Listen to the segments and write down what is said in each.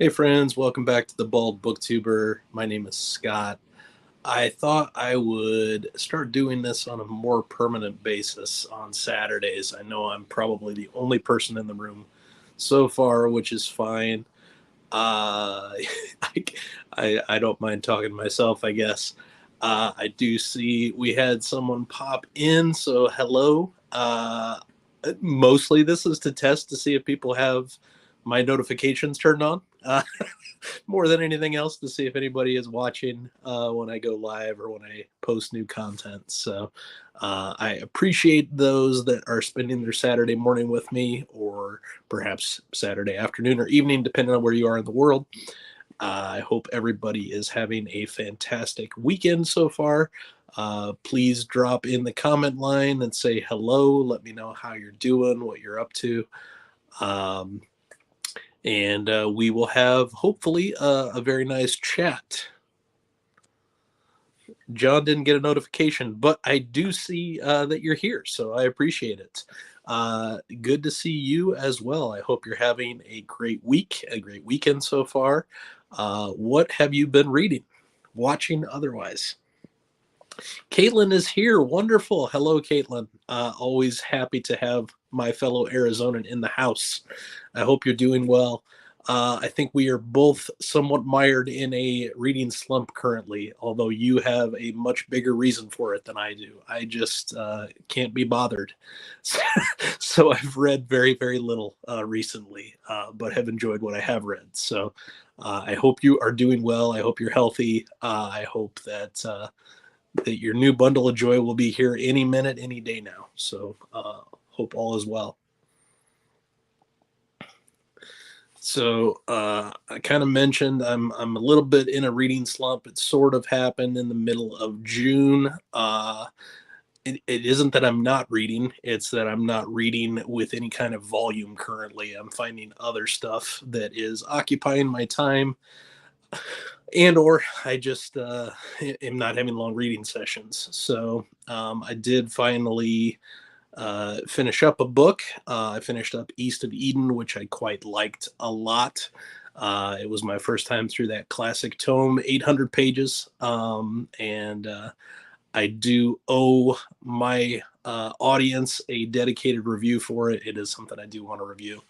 Hey friends, welcome back to the Bald Booktuber. My name is Scott. I thought I would start doing this on a more permanent basis on Saturdays. I know I'm probably the only person in the room so far, which is fine. Uh, I, I don't mind talking to myself, I guess. I do see we had someone pop in, so hello. Mostly this is to test to see if people have my notifications turned on. More than anything else to see if anybody is watching when I go live or when I post new content. So I appreciate those that are spending their Saturday morning with me, or perhaps Saturday afternoon or evening, depending on where you are in the world. I hope everybody is having a fantastic weekend so far. Please drop in the comment line and say hello. Let me know how you're doing, what you're up to. Um, and we will have hopefully a very nice chat. John didn't get a notification, but I do see that you're here, so I appreciate it. Good to see you as well. I hope you're having a great week, a great weekend so far. What have you been reading, watching, otherwise? Caitlin is here. Wonderful. Hello, Caitlin. Always happy to have my fellow Arizonan in the house. I hope you're doing well. I think we are both somewhat mired in a reading slump currently, although you have a much bigger reason for it than I do. I just can't be bothered. So I've read very, very little recently, but have enjoyed what I have read. So I hope you are doing well. I hope you're healthy. I hope that your new bundle of joy will be here any minute, any day now. So hope all is well. So I kind of mentioned I'm a little bit in a reading slump. It sort of happened in the middle of June. It isn't that I'm not reading; it's that I'm not reading with any kind of volume currently. I'm finding other stuff that is occupying my time, and or I just am not having long reading sessions. So I did finally finish up a book. I finished up East of Eden, which I quite liked a lot. It was my first time through that classic tome, 800 pages, and I do owe my audience a dedicated review for it. It is something I do want to review.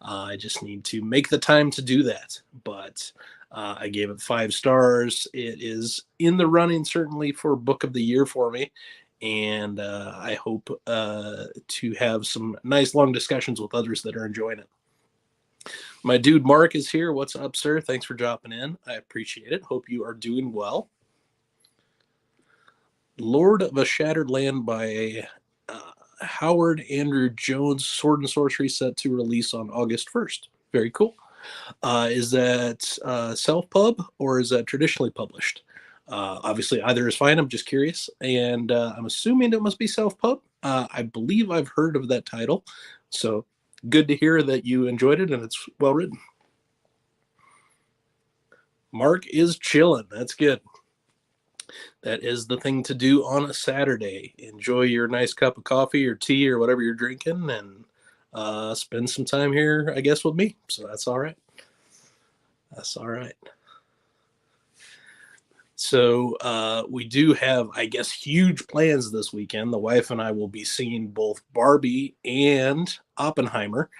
I just need to make the time to do that. But I gave it 5 stars. It is in the running, certainly, for Book of the Year for me. And I hope to have some nice long discussions with others that are enjoying it. My dude Mark is here. What's up, sir? Thanks for dropping in. I appreciate it. Hope you are doing well. Lord of a Shattered Land by Howard Andrew Jones, Sword and Sorcery, set to release on August 1st. Very cool. Is that self-pub or is that traditionally published? Obviously, either is fine. I'm just curious. And I'm assuming it must be self-pub. I believe I've heard of that title. So good to hear that you enjoyed it and it's well written. Mark is chilling. That's good. That is the thing to do on a Saturday. Enjoy your nice cup of coffee or tea or whatever you're drinking and spend some time here, I guess, with me. So that's all right. That's all right. So we do have, I guess, huge plans this weekend. The wife and I will be seeing both Barbie and Oppenheimer.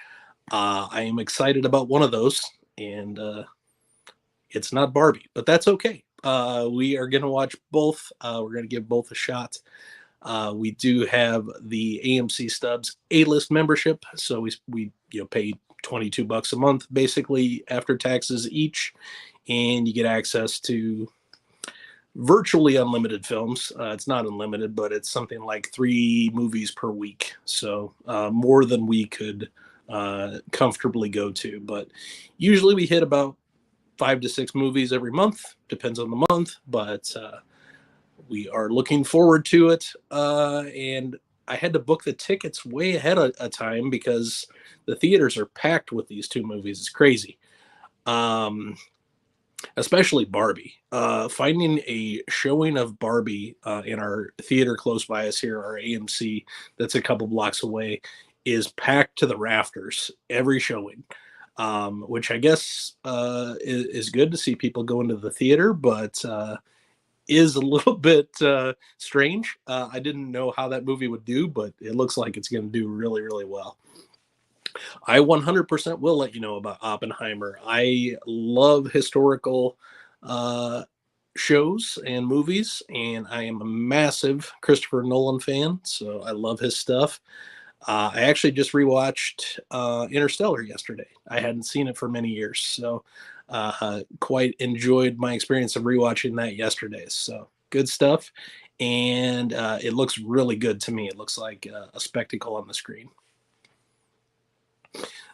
I am excited about one of those, and it's not Barbie, but that's okay. We are going to watch both. We're going to give both a shot. We do have the AMC Stubs A-list membership, so we pay $22 a month basically after taxes each, and you get access to virtually unlimited films. It's not unlimited, but it's something like 3 movies per week, so more than we could comfortably go to. But usually we hit about 5 to 6 movies every month, depends on the month, but we are looking forward to it. And I had to book the tickets way ahead of time because the theaters are packed with these 2 movies. It's crazy. Especially Barbie. Finding a showing of Barbie in our theater close by us here, our AMC, that's a couple blocks away, is packed to the rafters every showing. which I guess is good to see people go into the theater, but is a little bit strange. I didn't know how that movie would do, but it looks like it's going to do really, really well. I 100% will let you know about Oppenheimer. I love historical uh, shows and movies, and I am a massive Christopher Nolan fan, so I love his stuff. I actually just rewatched Interstellar yesterday. I hadn't seen it for many years, so quite enjoyed my experience of rewatching that yesterday. So good stuff, and it looks really good to me. It looks like a spectacle on the screen.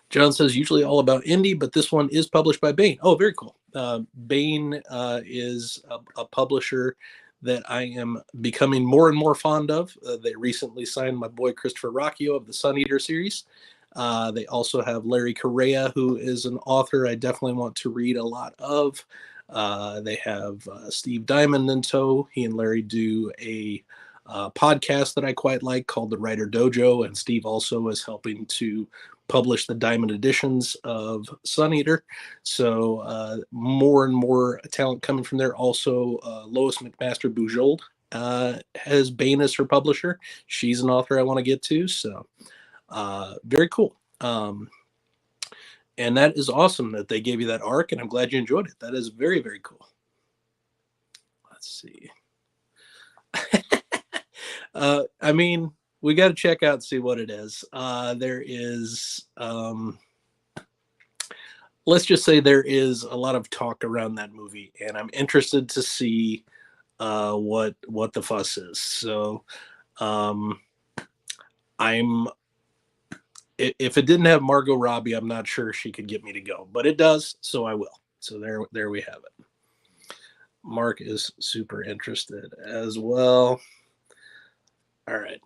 John says usually all about indie, but this one is published by Bain. Oh, very cool. Bain is a publisher that I am becoming more and more fond of. They recently signed my boy Christopher Rocchio of the Sun Eater series. They also have Larry Correa, who is an author I definitely want to read a lot of. They have Steve Diamond in tow. He and Larry do a podcast that I quite like called The Writer Dojo, and Steve also is helping to publish the Diamond editions of Sun Eater. So more and more talent coming from there. Also, Lois McMaster Bujold has Bain as her publisher. She's an author I want to get to. So very cool. And that is awesome that they gave you that arc, and I'm glad you enjoyed it. That is very, very cool. Let's see. I mean, we got to check out and see what it is. There is, let's just say there is a lot of talk around that movie, and I'm interested to see what the fuss is. So I'm if it didn't have Margot Robbie, I'm not sure she could get me to go, but it does, so I will. So there we have it. Mark is super interested as well. All right.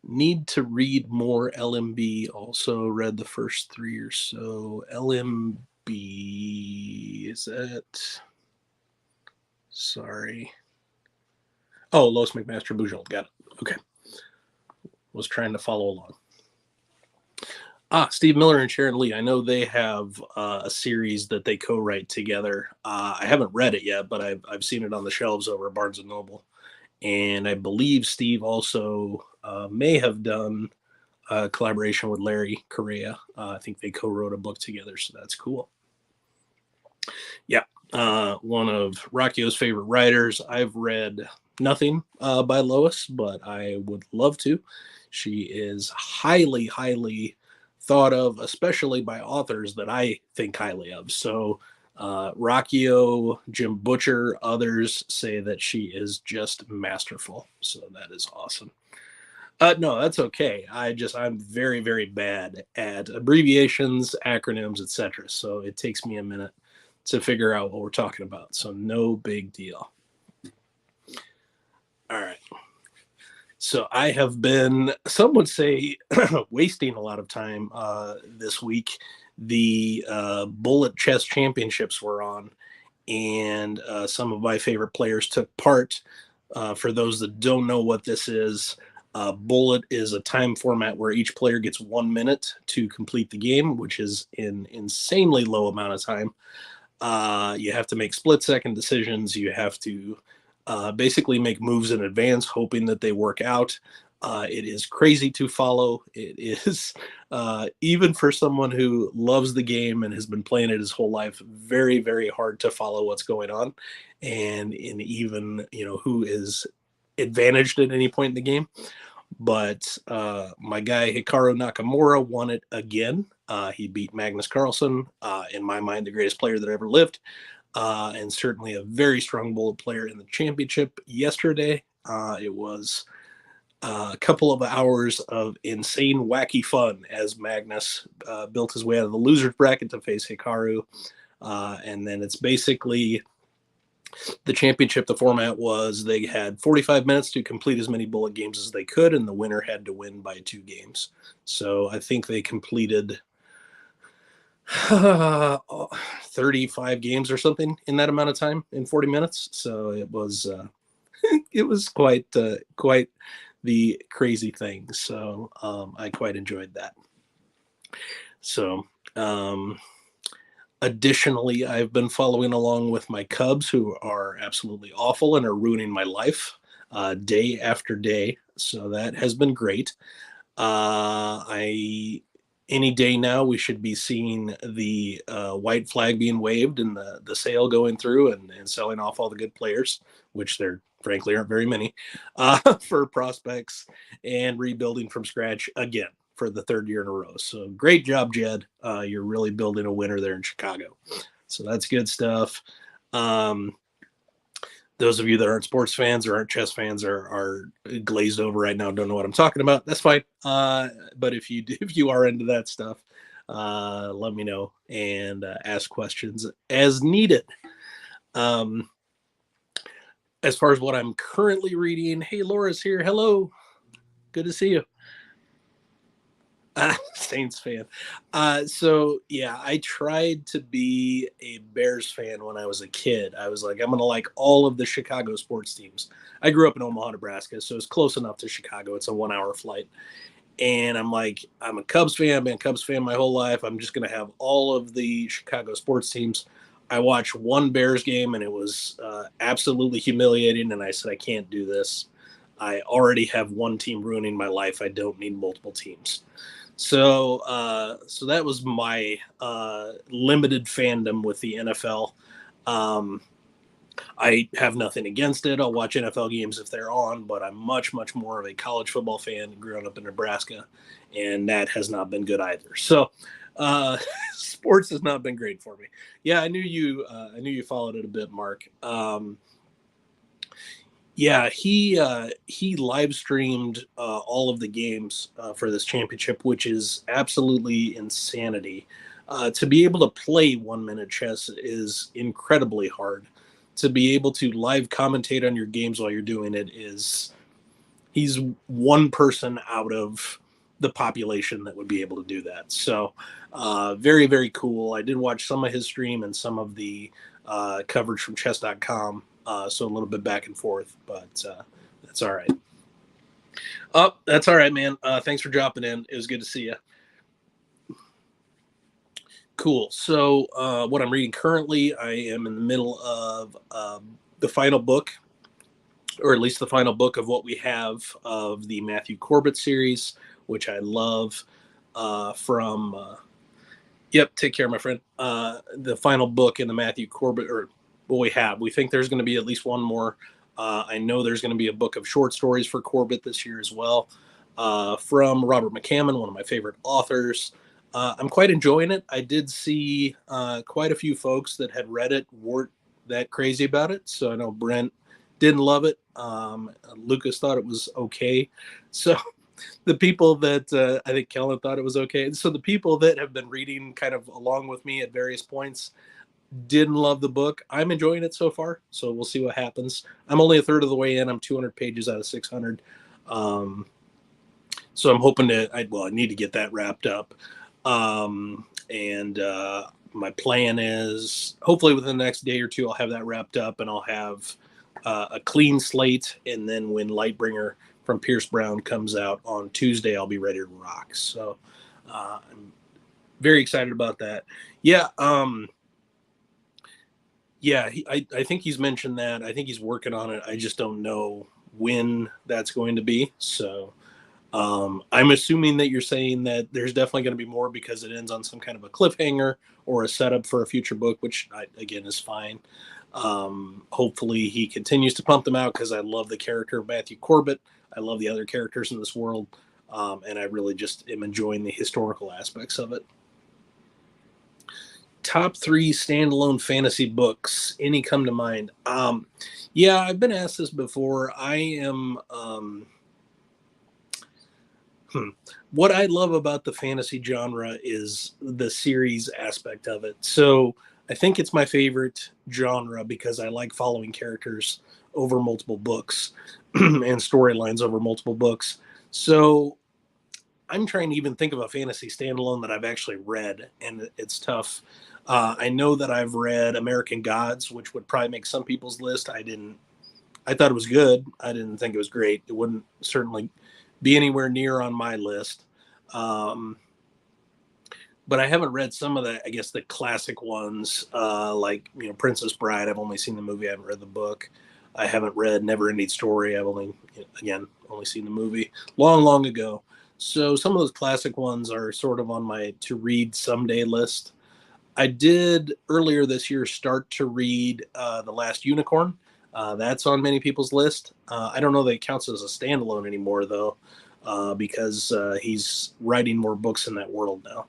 Need to read more LMB. Also read the first 3 or so. LMB, is that? Sorry. Oh, Lois McMaster Bujold. Got it. Okay. Was trying to follow along. Steve Miller and Sharon Lee. I know they have a series that they co-write together. I haven't read it yet, but I've seen it on the shelves over at Barnes & Noble. And I believe Steve also may have done a collaboration with Larry Correa. I think they co-wrote a book together, so that's cool. Yeah, one of Rocchio's favorite writers. I've read nothing by Lois, but I would love to. She is highly, highly thought of, especially by authors that I think highly of. So Rocchio, Jim Butcher, others say that she is just masterful. So that is awesome. No, that's okay. I'm very, very bad at abbreviations, acronyms, etc. So it takes me a minute to figure out what we're talking about. So no big deal. All right. So I have been, some would say, wasting a lot of time this week. The Bullet Chess Championships were on, and some of my favorite players took part. For those that don't know what this is, Bullet is a time format where each player gets 1 minute to complete the game, which is an insanely low amount of time. You have to make split-second decisions. You have to basically make moves in advance, hoping that they work out. It is crazy to follow. It is, even for someone who loves the game and has been playing it his whole life, very, very hard to follow what's going on. And in even, who is advantaged at any point in the game. But my guy Hikaru Nakamura won it again. He beat Magnus Carlsen, in my mind, the greatest player that ever lived. And certainly a very strong Bullet player in the championship yesterday. It was a couple of hours of insane, wacky fun as Magnus built his way out of the loser's bracket to face Hikaru. And then it's basically the championship. The format was they had 45 minutes to complete as many Bullet games as they could, and the winner had to win by 2 games. So I think they completed 35 games or something in that amount of time in 40 minutes. So it was it was quite the crazy thing. So I quite enjoyed that. So, additionally, I've been following along with my Cubs, who are absolutely awful and are ruining my life day after day. So that has been great. I Any day now we should be seeing the white flag being waved and the sale going through and selling off all the good players, which there frankly aren't very many, for prospects and rebuilding from scratch again for the third year in a row. So great job, Jed. You're really building a winner there in Chicago. So that's good stuff. Um, those of you that aren't sports fans or aren't chess fans are glazed over right now, don't know what I'm talking about. That's fine. But if you are into that stuff, let me know and ask questions as needed. Um, as far as what I'm currently reading, hey, Laura's here. Hello, good to see you. Saints fan. So yeah, I tried to be a Bears fan when I was a kid. I was like, I'm gonna like all of the Chicago sports teams. I grew up in Omaha, Nebraska, so it's close enough to Chicago. It's a 1 hour flight. And I'm like, I'm a Cubs fan. I've been a Cubs fan my whole life. I'm just gonna have all of the Chicago sports teams. I watched one Bears game and it was absolutely humiliating. And I said, I can't do this. I already have one team ruining my life. I don't need multiple teams. So that was my limited fandom with the NFL. Um, I have nothing against it. I'll watch NFL games if they're on, but I'm much, much more of a college football fan growing up in Nebraska, and that has not been good either. So, sports has not been great for me. Yeah, I knew you. I knew you followed it a bit, Mark. Yeah, he live streamed all of the games for this championship, which is absolutely insanity. To be able to play 1 minute chess is incredibly hard. To be able to live commentate on your games while you're doing it is he's one person out of the population that would be able to do that. So very, very cool. I did watch some of his stream and some of the coverage from chess.com. So a little bit back and forth, but that's all right. Oh, that's all right, man. Thanks for dropping in. It was good to see you. Cool. So what I'm reading currently, I am in the middle of the final book, or at least the final book of what we have of the Matthew Corbett series, which I love. From Yep, take care, my friend. The final book in the Matthew Corbett, or what we have. We think there's going to be at least one more. I know there's going to be a book of short stories for Corbett this year as well, from Robert McCammon, one of my favorite authors. I'm quite enjoying it. I did see quite a few folks that had read it weren't that crazy about it. So I know Brent didn't love it. Lucas thought it was okay. So the people that I think Kellen thought it was okay. So the people that have been reading kind of along with me at various points didn't love the book. I'm enjoying it so far, so we'll see what happens. I'm only a third of the way in. I'm 200 pages out of 600. So I'm hoping I need to get that wrapped up. And my plan is hopefully within the next day or two, I'll have that wrapped up and I'll have a clean slate. And then when Lightbringer from Pierce Brown comes out on Tuesday, I'll be ready to rock. So I'm very excited about that. Yeah. I think he's mentioned that. I think he's working on it. I just don't know when that's going to be. So I'm assuming that you're saying that there's definitely going to be more because it ends on some kind of a cliffhanger or a setup for a future book, which again is fine. Hopefully he continues to pump them out because I love the character of Matthew Corbett. I love the other characters in this world. And I really just am enjoying the historical aspects of it. Top 3 standalone fantasy books. Any come to mind? Yeah, I've been asked this before. I am... What I love about the fantasy genre is the series aspect of it. So I think it's my favorite genre because I like following characters over multiple books and storylines over multiple books. So I'm trying to even think of a fantasy standalone that I've actually read, and it's tough. I know that I've read American Gods, which would probably make some people's list. I didn't. I thought it was good. I didn't think it was great. It wouldn't certainly be anywhere near on my list. but I haven't read some of the, I guess, the classic ones, like, Princess Bride. I've only seen the movie. I haven't read the book. I haven't read Never Ending Story. I've only, again, only seen the movie long, long ago. So some of those classic ones are sort of on my to read someday list. I did earlier this year start to read The Last Unicorn. That's on many people's list. I don't know that it counts as a standalone anymore, though, because he's writing more books in that world now,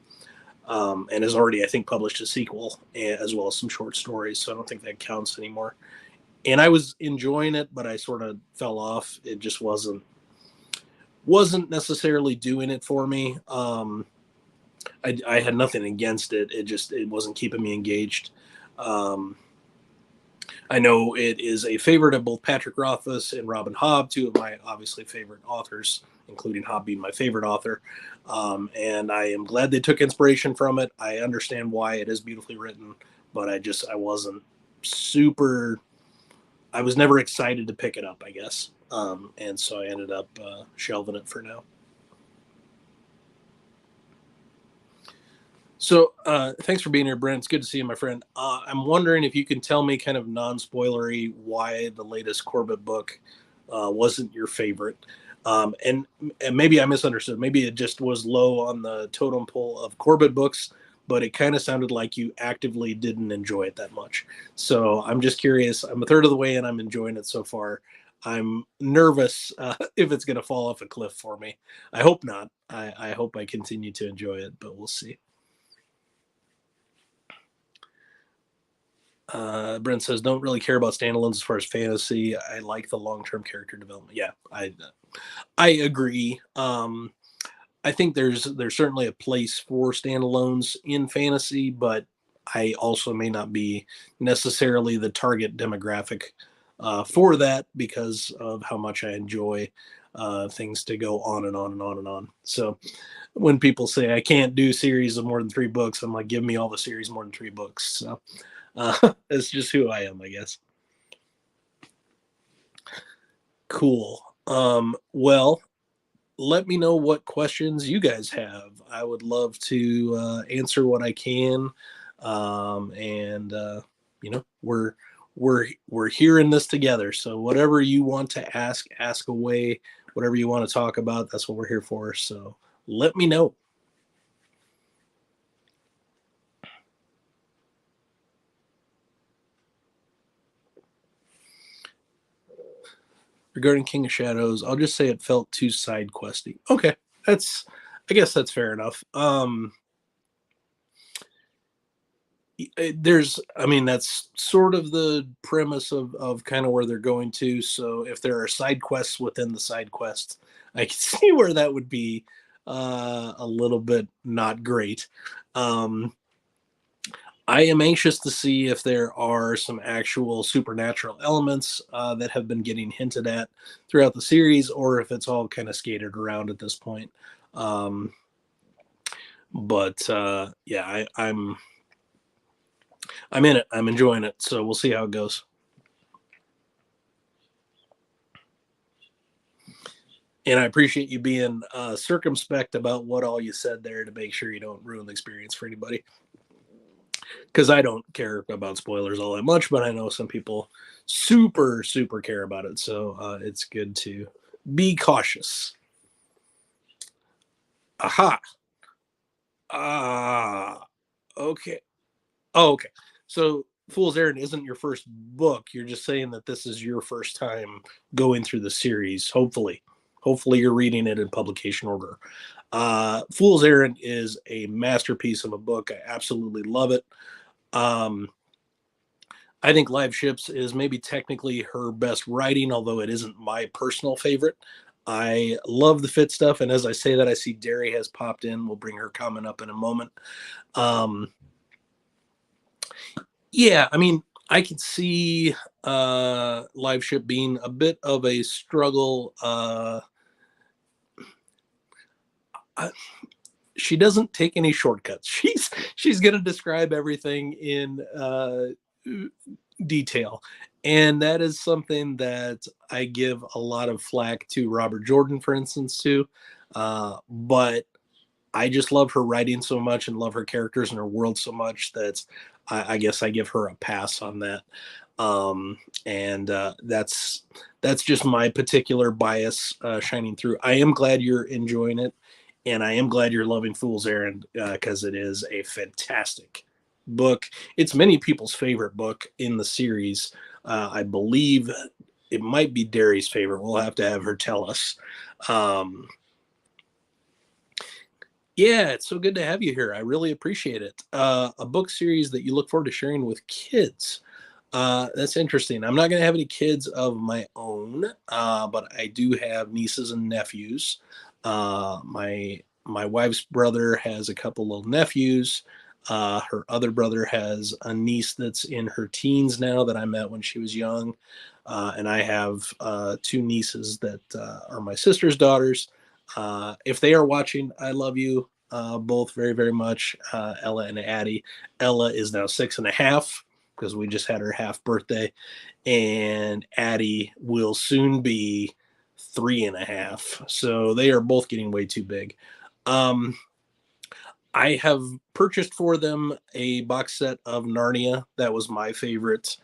and has already, I think, published a sequel as well as some short stories. So I don't think that counts anymore. And I was enjoying it, but I sort of fell off. It just wasn't necessarily doing it for me. I had nothing against it. It wasn't keeping me engaged. Um, I know it is a favorite of both Patrick Rothfuss and Robin Hobb, two of my obviously favorite authors, including Hobb being my favorite author. And I am glad they took inspiration from it. I understand why it is beautifully written, but I wasn't super. I was never excited to pick it up, I guess. And so I ended up shelving it for now. So thanks for being here, Brent. It's good to see you, my friend. I'm wondering if you can tell me kind of non-spoilery why the latest Corbett book wasn't your favorite. And maybe I misunderstood. Maybe it just was low on the totem pole of Corbett books, but it kind of sounded like you actively didn't enjoy it that much. So I'm just curious. I'm a third of the way and I'm enjoying it so far. I'm nervous if it's going to fall off a cliff for me. I hope not. I hope I continue to enjoy it, but we'll see. Brent says, "Don't really care about standalones as far as fantasy. I like the long-term character development." Yeah, I agree. I think there's certainly a place for standalones in fantasy, but I also may not be necessarily the target demographic for that because of how much I enjoy things to go on and on and on and on. So when people say I can't do series of more than 3 books, I'm like, give me all the series more than 3 books. So it's just who I am, I guess. Cool. Well, let me know what questions you guys have. I would love to answer what I can. And we're here in this together. So whatever you want to ask away. Whatever you want to talk about, that's what we're here for. So let me know. Regarding King of Shadows, I'll just say it felt too side questy. Okay, I guess that's fair enough. That's sort of the premise of kind of where they're going to. So if there are side quests within the side quests, I can see where that would be a little bit not great. I am anxious to see if there are some actual supernatural elements that have been getting hinted at throughout the series, or if it's all kind of skated around at this point. But yeah, I'm in it. I'm enjoying it. So we'll see how it goes. And I appreciate you being circumspect about what all you said there to make sure you don't ruin the experience for anybody. Because I don't care about spoilers all that much, but I know some people super, super care about it. So it's good to be cautious. Aha. Ah. Okay. Oh, okay. So Fool's Errand isn't your first book. You're just saying that this is your first time going through the series. Hopefully you're reading it in publication order. Fool's Errand is a masterpiece of a book. I absolutely love it. Um, I think Live Ships is maybe technically her best writing, although it isn't my personal favorite. I love the Fit stuff, and as I say that, I see Derry has popped in. We'll bring her comment up in a moment. Um, yeah, I mean, I could see Live Ship being a bit of a struggle. She doesn't take any shortcuts. She's going to describe everything in detail, and that is something that I give a lot of flack to Robert Jordan, for instance, too. But I just love her writing so much and love her characters and her world so much that I guess I give her a pass on that. Um, and that's just my particular bias shining through. I am glad you're enjoying it, and I am glad you're loving Fool's Errand because it is a fantastic book. It's many people's favorite book in the series. I believe it might be Derry's favorite. We'll have to have her tell us. Um, yeah, it's so good to have you here. I really appreciate it. A book series that you look forward to sharing with kids. That's interesting. I'm not going to have any kids of my own, but I do have nieces and nephews. My wife's brother has a couple little nephews. Her other brother has a niece that's in her teens now that I met when she was young, and I have two nieces that are my sister's daughters. If they are watching, I love you both very, very much, Ella and Addie. Ella is now 6.5 because we just had her half birthday, and Addie will soon be 3.5. So they are both getting way too big. Um, I have purchased for them a box set of Narnia. That was my favorite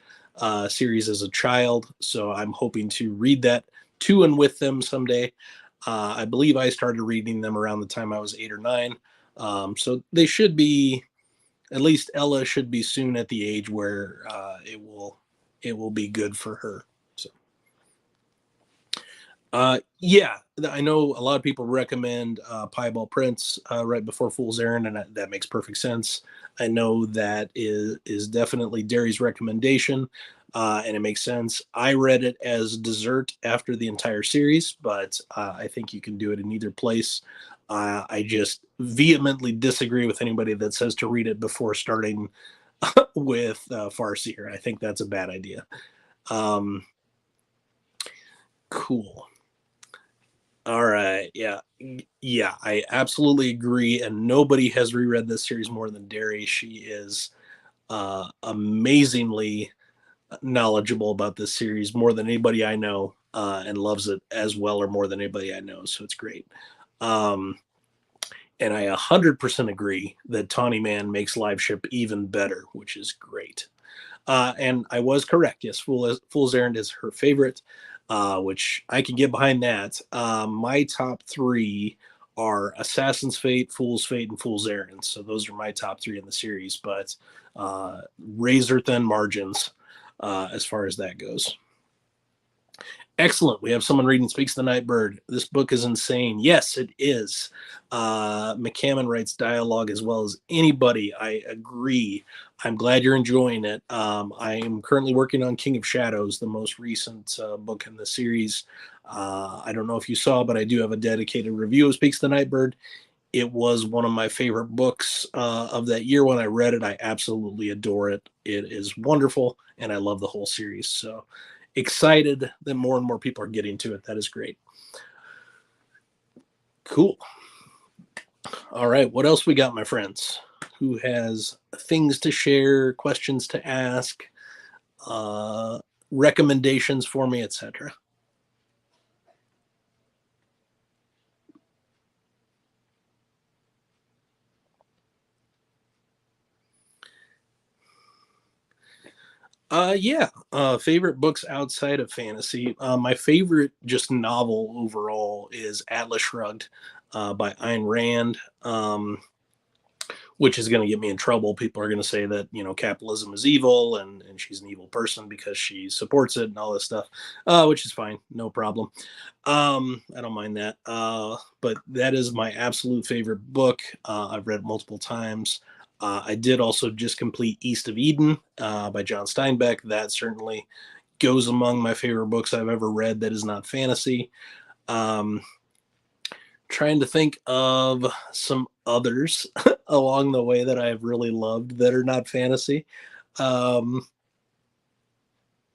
series as a child. So I'm hoping to read that to and with them someday. I believe I started reading them around the time I was 8 or 9. So they should be, at least Ella should be soon at the age where it will be good for her. So yeah, I know a lot of people recommend Piebald Prince right before Fool's Errand, and that makes perfect sense. I know that is definitely Derry's recommendation, and it makes sense. I read it as dessert after the entire series, but I think you can do it in either place. I just vehemently disagree with anybody that says to read it before starting with Farseer. I think that's a bad idea. Um, cool. All right. Yeah. Yeah, I absolutely agree. And nobody has reread this series more than Derry. She is amazingly knowledgeable about this series more than anybody I know, and loves it as well or more than anybody I know. So it's great. Um, and I 100% agree that Tawny Man makes Live Ship even better, which is great. And I was correct. Yes, Fool's Errand is her favorite, which I can get behind that. My top three are Assassin's Fate, Fool's Fate, and Fool's Errand. So those are my top three in the series, but razor thin margins as far as that goes. Excellent. We have someone reading Speaks the Night Bird. This book is insane. Yes, it is. McCammon writes dialogue as well as anybody. I agree. I'm glad you're enjoying it. I am currently working on King of Shadows, the most recent book in the series. I don't know if you saw, but I do have a dedicated review of Speaks the Night Bird. It was one of my favorite books of that year when I read it. I absolutely adore it. It is wonderful, and I love the whole series. So excited that more and more people are getting to it. That is great. Cool. All right. What else we got, my friends? Who has things to share, questions to ask, uh, recommendations for me, etc.? Yeah. Favorite books outside of fantasy. My favorite just novel overall is Atlas Shrugged by Ayn Rand. Which is going to get me in trouble. People are going to say that capitalism is evil and she's an evil person because she supports it and all this stuff, which is fine, no problem. I don't mind that. But that is my absolute favorite book. I've read multiple times. I did also just complete East of Eden by John Steinbeck. That certainly goes among my favorite books I've ever read. That is not fantasy. Um, Trying to think of some others along the way that I've really loved that are not fantasy. Um,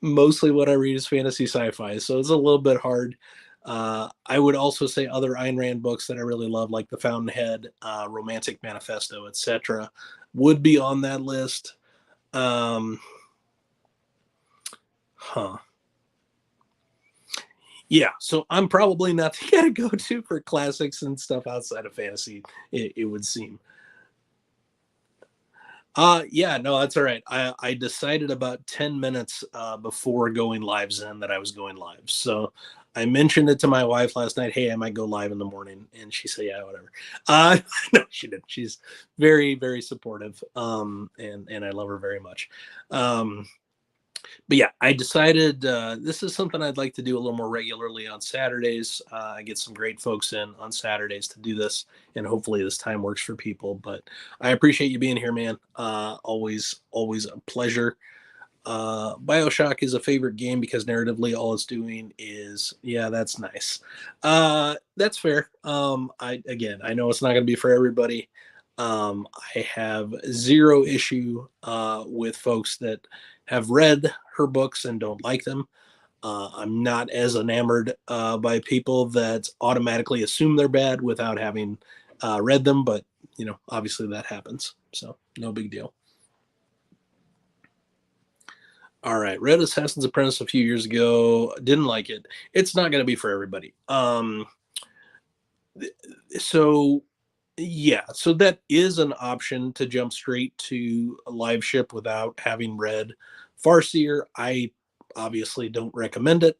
Mostly what I read is fantasy sci-fi, so it's a little bit hard. I would also say other Ayn Rand books that I really love, like The Fountainhead, Romantic Manifesto, etc., would be on that list. Um, huh. Yeah, so I'm probably not the guy to go to for classics and stuff outside of fantasy, it would seem. Yeah, no, that's all right. I decided about 10 minutes before going live Zen that I was going live. So I mentioned it to my wife last night. Hey, I might go live in the morning, and she said, "Yeah, whatever." Uh, no, she didn't. She's very, very supportive, and I love her very much. Um, but yeah, I decided this is something I'd like to do a little more regularly on Saturdays. I get some great folks in on Saturdays to do this, and hopefully this time works for people. But I appreciate you being here, man. Always, always a pleasure. Bioshock is a favorite game because narratively, all it's doing is, yeah, that's nice. That's fair. I know it's not going to be for everybody. I have zero issue with folks that have read her books and don't like them. I'm not as enamored by people that automatically assume they're bad without having read them, but obviously that happens, so no big deal. All right, read Assassin's Apprentice a few years ago. Didn't like it. It's not going to be for everybody. So yeah, so that is an option to jump straight to a live ship without having read Farseer. I obviously don't recommend it.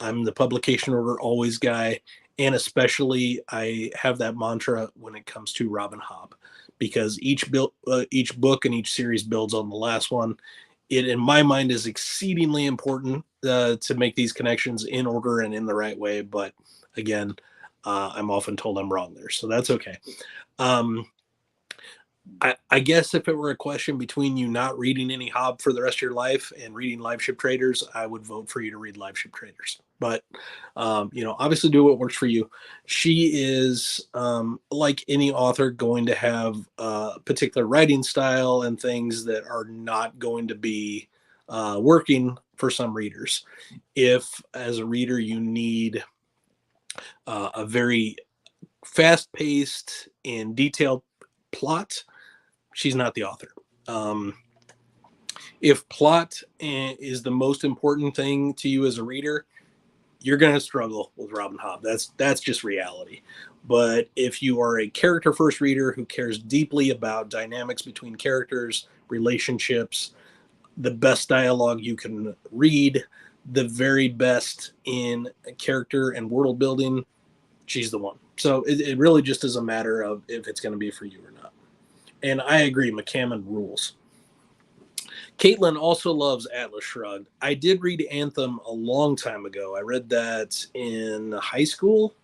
I'm the publication order always guy, and especially I have that mantra when it comes to Robin Hobb, because each book and each series builds on the last one. It, in my mind, is exceedingly important to make these connections in order and in the right way. But again, I'm often told I'm wrong there, so that's okay. Um, I guess if it were a question between you not reading any Hobb for the rest of your life and reading Live Ship Traders, I would vote for you to read Live Ship Traders. But obviously do what works for you. She is, like any author, going to have a particular writing style and things that are not going to be working for some readers. If, as a reader, you need a very fast-paced and detailed plot, she's not the author. Um, if plot is the most important thing to you as a reader, you're going to struggle with Robin Hobb. That's just reality. But if you are a character first reader who cares deeply about dynamics between characters, relationships, the best dialogue you can read, the very best in character and world building, she's the one. So it really just is a matter of if it's going to be for you or not. And I agree, McCammon rules. Caitlin also loves Atlas Shrugged. I did read Anthem a long time ago. I read that in high school.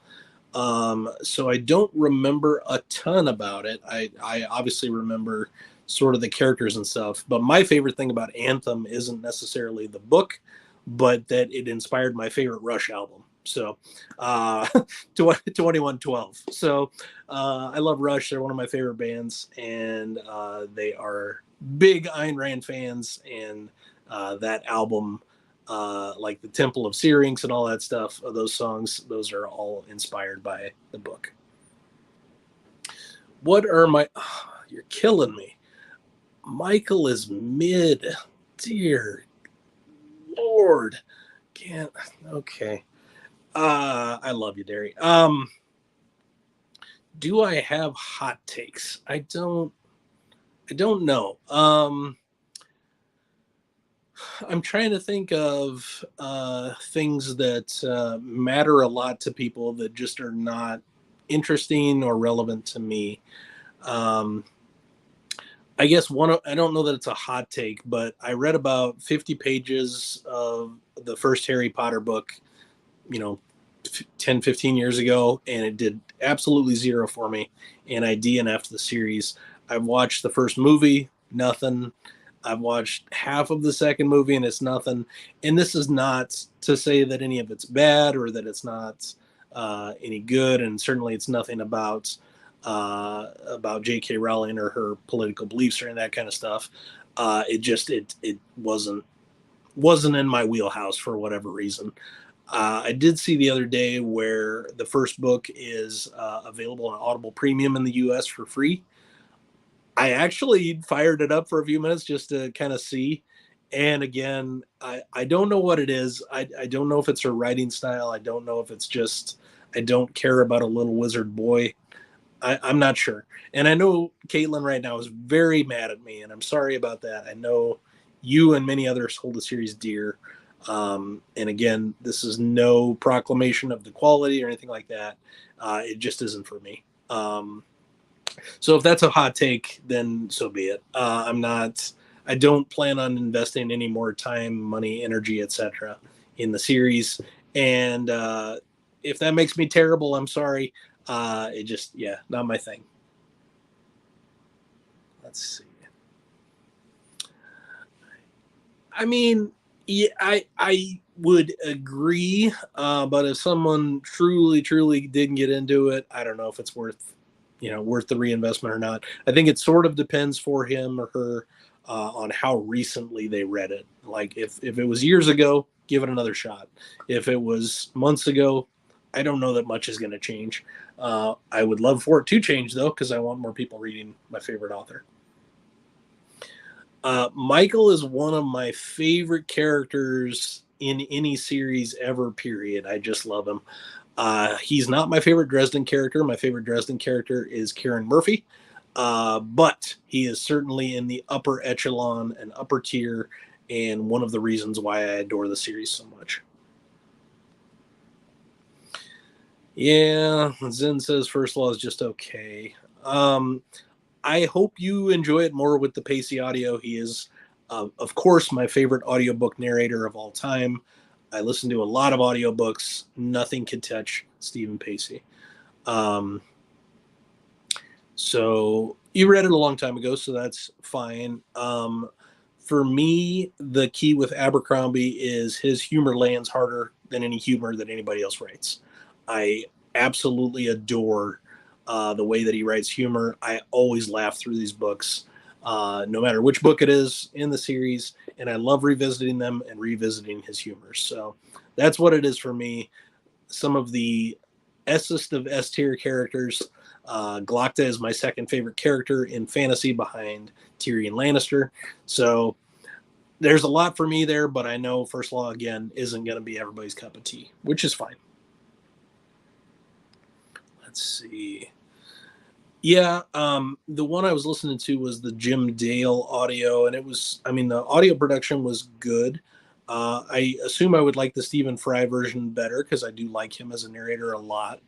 So I don't remember a ton about it. I obviously remember sort of the characters and stuff. But my favorite thing about Anthem isn't necessarily the book, but that it inspired my favorite Rush album. So, 2112. So, I love Rush. They're one of my favorite bands, and they are big Ayn Rand fans. And that album, like the Temple of Syrinx and all that stuff, those songs, those are all inspired by the book. What are my? Oh, you're killing me. Michael is mid. Dear Lord, can't. Okay. I love you, Derry. Do I have hot takes? I don't. I don't know. I'm trying to think of things that matter a lot to people that just are not interesting or relevant to me. Um, I guess I don't know that it's a hot take, but I read about 50 pages of the first Harry Potter book, you know, 10, 15 years ago, and it did absolutely zero for me. And I DNF'd the series. I've watched the first movie, nothing. I've watched half of the second movie, and it's nothing. And this is not to say that any of it's bad or that it's not any good. And certainly it's nothing about J.K. Rowling or her political beliefs or any of that kind of stuff. It wasn't in my wheelhouse for whatever reason. I did see the other day where the first book is available on Audible Premium in the U.S. for free. I actually fired it up for a few minutes just to kind of see, And again, I don't know what it is. I don't know if it's her writing style. I don't know if it's just I don't care about a little wizard boy. I'm not sure. And I know Caitlin right now is very mad at me, and I'm sorry about that. I know you and many others hold the series dear. And again, this is no proclamation of the quality or anything like that. It just isn't for me. So if that's a hot take, then so be it. I'm not. I don't plan on investing any more time, money, energy, etc. in the series. And if that makes me terrible, I'm sorry. It just, yeah, not my thing. Let's see. I mean, yeah, I would agree, but if someone truly didn't get into it, I don't know if it's worth worth the reinvestment or not. I think it sort of depends for him or her on how recently they read it. Like if it was years ago, give it another shot. If it was months ago, I don't know that much is going to change. I would love for it to change though, because I want more people reading my favorite author. Michael is one of my favorite characters in any series ever, period. I just love him. He's not my favorite Dresden character. My favorite Dresden character is Karen Murphy. But he is certainly in the upper echelon and upper tier, and one of the reasons why I adore the series so much. Yeah, Zen says First Law is just okay. I hope you enjoy it more with the Pacey audio. He is, of course, my favorite audiobook narrator of all time. I listen to a lot of audiobooks. Nothing could touch Stephen Pacey. Um, so you read it a long time ago, so that's fine. For me, the key with Abercrombie is his humor lands harder than any humor that anybody else writes. I absolutely adore the way that he writes humor. I always laugh through these books, no matter which book it is in the series, and I love revisiting them and revisiting his humor. So that's what it is for me. Some of the S-list of S tier characters. Glocta is my second favorite character in fantasy behind Tyrion Lannister. So there's a lot for me there, but I know First Law again isn't going to be everybody's cup of tea, which is fine. Let's see. Yeah, the one I was listening to was the Jim Dale audio, and it was, I mean, the audio production was good. I assume I would like the Stephen Fry version better because I do like him as a narrator a lot.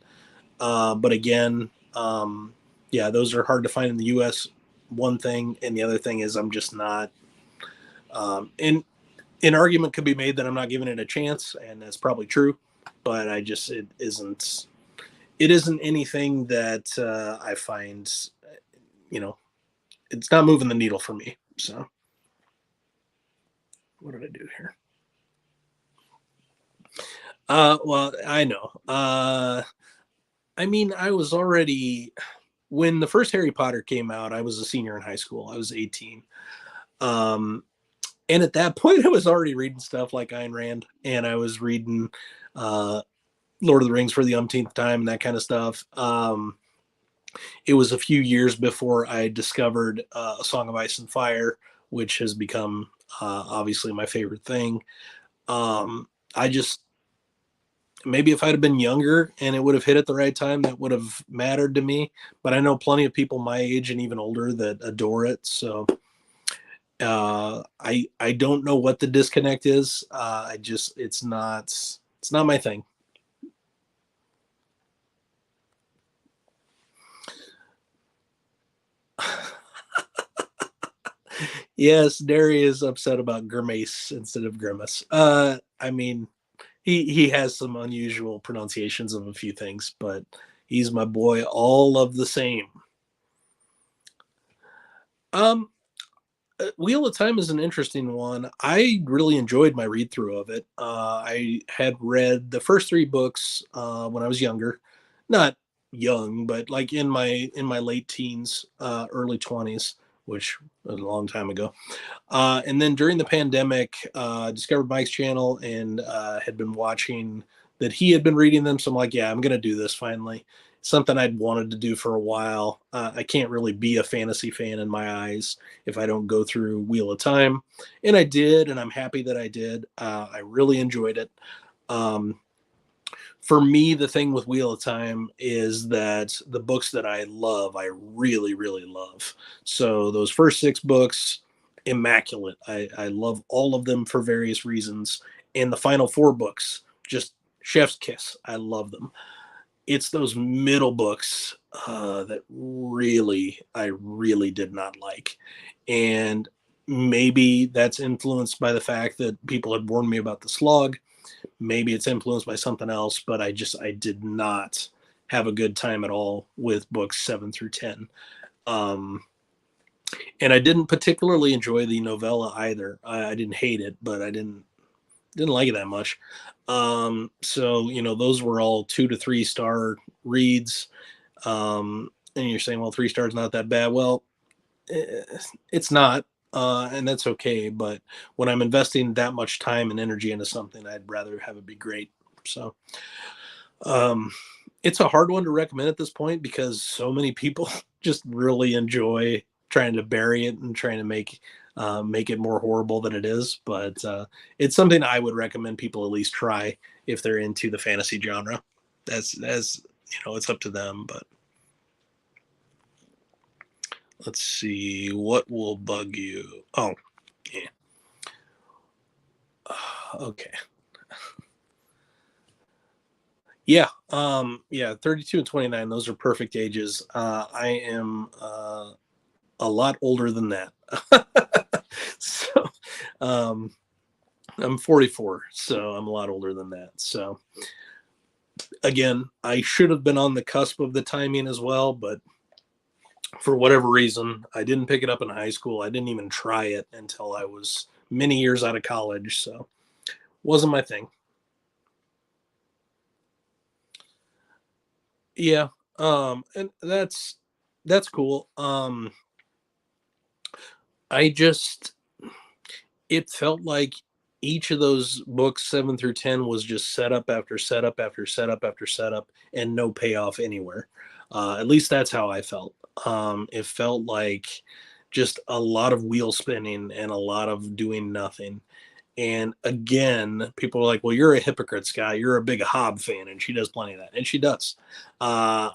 But again, yeah, those are hard to find in the U.S. One thing, and the other thing is I'm just not. And an argument could be made that I'm not giving it a chance, and that's probably true. But it isn't. It isn't anything that I find, it's not moving the needle for me. So, what did I do here? Well, I know. I mean, I was already when the first Harry Potter came out. I was a senior in high school. I was 18. And at that point, I was already reading stuff like Ayn Rand, and I was reading Lord of the Rings for the umpteenth time and that kind of stuff. It was a few years before I discovered A Song of Ice and Fire, which has become obviously my favorite thing. I just maybe if I'd have been younger and it would have hit at the right time, that would have mattered to me. But I know plenty of people my age and even older that adore it. So I don't know what the disconnect is. I just it's not my thing. Yes, Derry is upset about grimace instead of grimace. I mean, he has some unusual pronunciations of a few things, but he's my boy all of the same. Um, Wheel of Time is an interesting one. I really enjoyed my read through of it. I had read the first three books when I was younger, not young, but like in my late teens, early 20s, which was a long time ago. And then during the pandemic, discovered Mike's channel and had been watching that he had been reading them. So I'm like, yeah, I'm going to do this finally. something I'd wanted to do for a while. I can't really be a fantasy fan in my eyes if I don't go through Wheel of Time, and I did, and I'm happy that I did. I really enjoyed it. Um, for me, the thing with Wheel of Time is that the books that I love, I really, really love. So those first six books, immaculate. I love all of them for various reasons. And the final four books, just chef's kiss. I love them. It's those middle books that I really did not like. And maybe that's influenced by the fact that people had warned me about the slog. Maybe it's influenced by something else, but I did not have a good time at all with books 7 through 10. Um, and I didn't particularly enjoy the novella either. I didn't hate it, but I didn't like it that much. So those were all 2 to 3 star reads. And you're saying, well, 3 stars not that bad. Well, it's not, and that's okay. But when I'm investing that much time and energy into something, I'd rather have it be great. So um, it's a hard one to recommend at this point because so many people just really enjoy trying to bury it and trying to make it more horrible than it is. But it's something I would recommend people at least try if they're into the fantasy genre. As it's up to them. But let's see, what will bug you? Oh, yeah. Okay. Yeah, 32 and 29, those are perfect ages. I am a lot older than that. So, um, I'm 44, so I'm a lot older than that. So, again, I should have been on the cusp of the timing as well, but for whatever reason, I didn't pick it up in high school. I didn't even try it until I was many years out of college, so wasn't my thing. Yeah, and that's cool. I just it felt like each of those books 7 through 10 was just setup after setup after setup after setup and no payoff anywhere. At least that's how I felt. It felt like just a lot of wheel spinning and a lot of doing nothing. And again, people are like, "Well, you're a hypocrite, Scott. You're a big Hobb fan, and she does plenty of that, and she does." I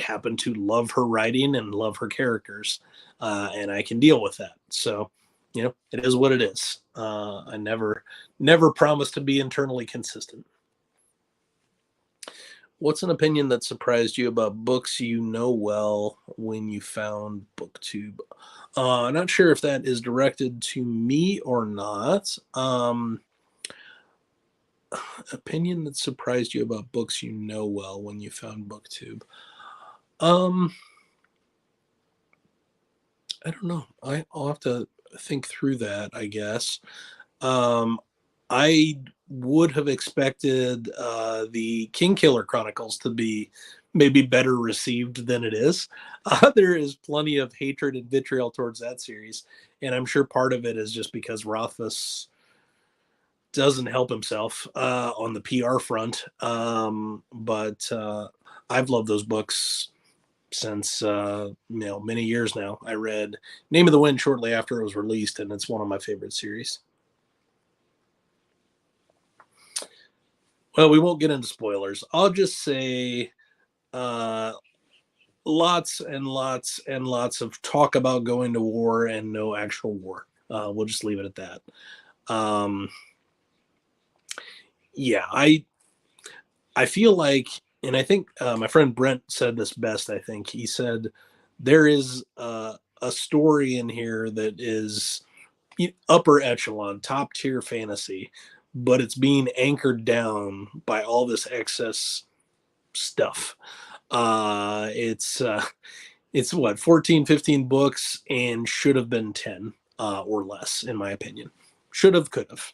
happen to love her writing and love her characters, and I can deal with that. So, it is what it is. I never promised to be internally consistent. What's an opinion that surprised you about books you know well when you found BookTube? Not sure if that is directed to me or not. Opinion that surprised you about books you know well when you found BookTube. Um, I don't know. I'll have to think through that, I guess. Um, I would have expected the King Killer Chronicles to be maybe better received than it is. There is plenty of hatred and vitriol towards that series, and I'm sure part of it is just because Rothfuss doesn't help himself on the PR front. But I've loved those books since many years now. I read Name of the Wind shortly after it was released, and it's one of my favorite series. Well, we won't get into spoilers. I'll just say uh, lots and lots and lots of talk about going to war and no actual war. We'll just leave it at that. Um, yeah, I feel like, and I think my friend Brent said this best. I think he said there is a story in here that is upper echelon, top tier fantasy, but it's being anchored down by all this excess stuff. It's what, 14, 15 books and should have been 10 or less, in my opinion. Should have, could have.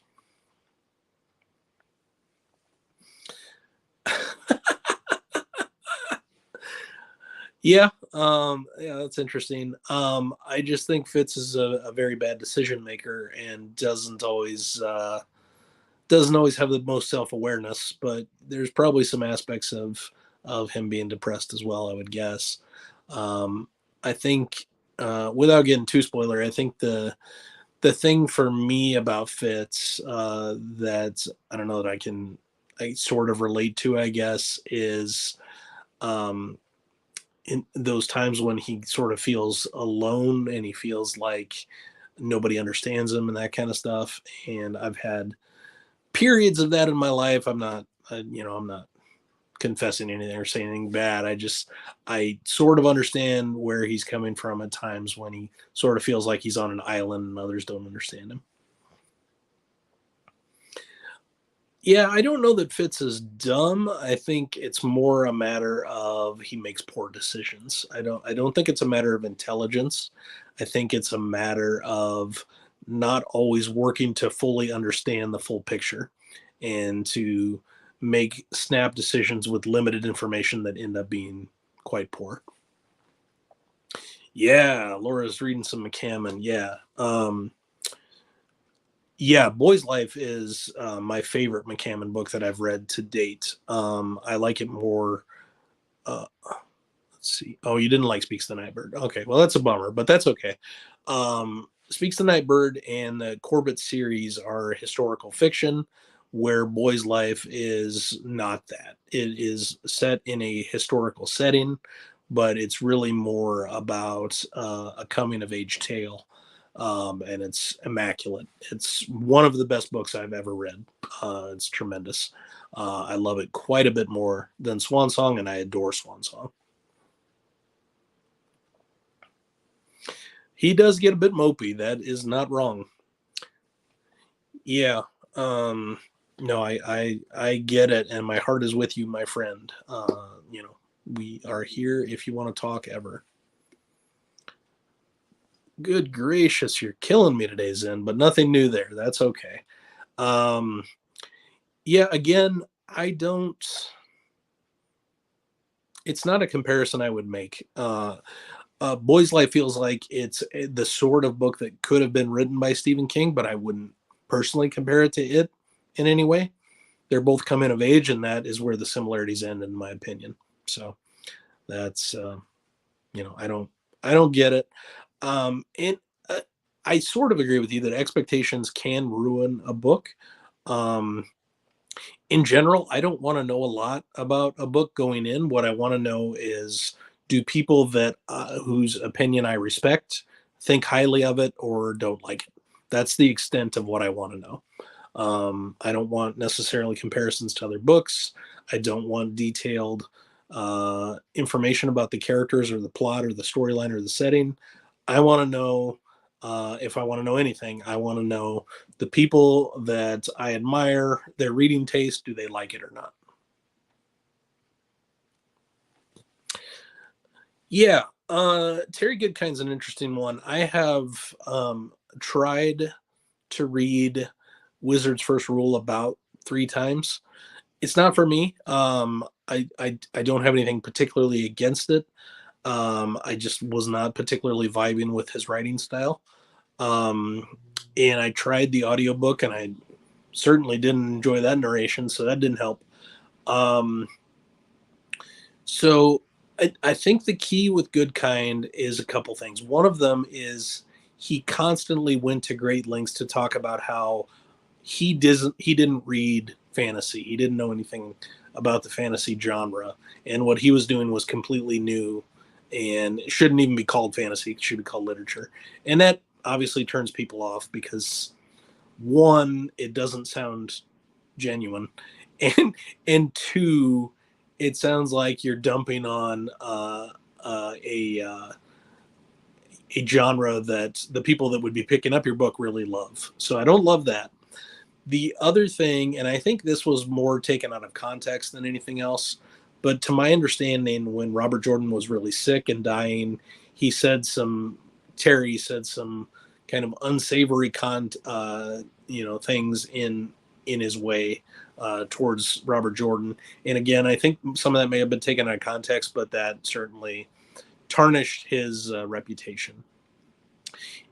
Yeah, that's interesting. I just think Fitz is a very bad decision maker and doesn't always have the most self awareness. But there's probably some aspects of of him being depressed as well, I would guess. Um, I think, without getting too spoiler, I think the thing for me about Fitz, that I don't know that I sort of relate to, I guess, is um, in those times when he sort of feels alone and he feels like nobody understands him and that kind of stuff. And I've had periods of that in my life. I'm not confessing anything or saying anything bad. I sort of understand where he's coming from at times when he sort of feels like he's on an island and others don't understand him. Yeah, I don't know that Fitz is dumb. I think it's more a matter of he makes poor decisions. I don't think it's a matter of intelligence. I think it's a matter of not always working to fully understand the full picture and to make snap decisions with limited information that end up being quite poor. Yeah, Laura's reading some McCammon. Yeah. Yeah, Boy's Life is my favorite McCammon book that I've read to date. I like it more. Uh, let's see. Oh, you didn't like Speaks the Nightbird. Okay, well that's a bummer, but that's okay. Speaks the Nightbird and the Corbett series are historical fiction, where Boy's Life is not that. It is set in a historical setting, but it's really more about a coming of age tale. And it's immaculate. It's one of the best books I've ever read. It's tremendous. I love it quite a bit more than Swan Song, and I adore Swan Song. He does get a bit mopey. That is not wrong. Yeah. Um, no, I get it, and my heart is with you, my friend. We are here if you want to talk ever. Good gracious, you're killing me today, Zen, but nothing new there. That's okay. Um, yeah, again, I don't. It's not a comparison I would make. Boy's Life feels like it's the sort of book that could have been written by Stephen King, but I wouldn't personally compare it to it in any way. They're both coming of age, and that is where the similarities end, in my opinion. So that's I don't get it. And I sort of agree with you that expectations can ruin a book. Um, in general, I don't want to know a lot about a book going in. What I want to know is, do people that whose opinion I respect think highly of it or don't like it? That's the extent of what I want to know. I don't want necessarily comparisons to other books. I don't want detailed information about the characters or the plot or the storyline or the setting. I want to know, if I want to know anything, I want to know the people that I admire, their reading taste. Do they like it or not? Yeah, Terry Goodkind's an interesting one. I have tried to read Wizard's First Rule about 3 times. It's not for me. I don't have anything particularly against it. I just was not particularly vibing with his writing style. Um, and I tried the audiobook and I certainly didn't enjoy that narration, so that didn't help. Um, so I think the key with Good Kind is a couple things. One of them is he constantly went to great lengths to talk about how he didn't read fantasy. He didn't know anything about the fantasy genre, and what he was doing was completely new, and it shouldn't even be called fantasy. It should be called literature, and that obviously turns people off because, one, it doesn't sound genuine, and two, it sounds like you're dumping on uh, a uh, a genre that the people that would be picking up your book really love. So I don't love that. The other thing, and I think this was more taken out of context than anything else, but to my understanding, when Robert Jordan was really sick and dying, he said some, Terry said some kind of unsavory things in his way towards Robert Jordan. And again, I think some of that may have been taken out of context, but that certainly tarnished his reputation.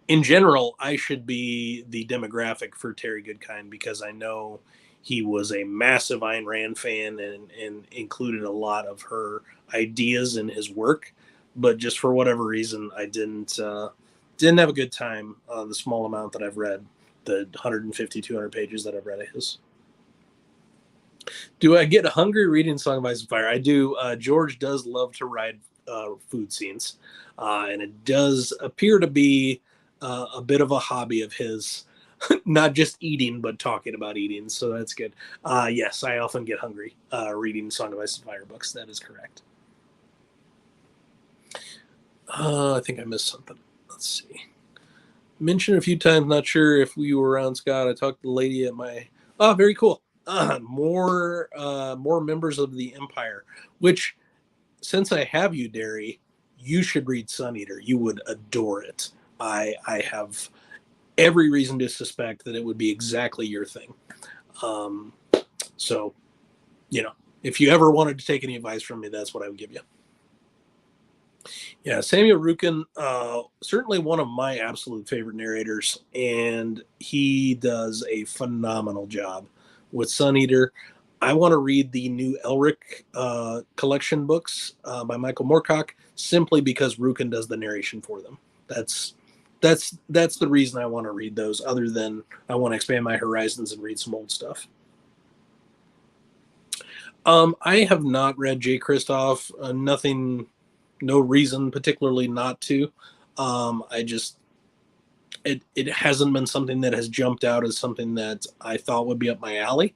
In general, I should be the demographic for Terry Goodkind because I know he was a massive Ayn Rand fan and included a lot of her ideas in his work. But just for whatever reason, I didn't have a good time the small amount that I've read, the 150, 200 pages that I've read of his. Do I get hungry reading Song of Ice and Fire? I do. George does love to write food scenes, and it does appear to be a bit of a hobby of his, not just eating, but talking about eating. So that's good. Yes, I often get hungry reading Song of Ice and Fire books. That is correct. I think I missed something. Let's see. Mentioned a few times, not sure if we were around, Scott. I talked to the lady at my. Oh, very cool. More members of the Empire, which, since I have you, Derry, you should read Sun Eater. You would adore it. I have every reason to suspect that it would be exactly your thing. Um, so, if you ever wanted to take any advice from me, that's what I would give you. Yeah, Samuel Rukin, certainly one of my absolute favorite narrators, and he does a phenomenal job with Sun Eater. I want to read the new Elric collection books by Michael Moorcock simply because Rukin does the narration for them. That's the reason I want to read those. Other than I want to expand my horizons and read some old stuff. I have not read Jay Kristoff. Nothing, no reason particularly not to. I just it hasn't been something that has jumped out as something that I thought would be up my alley.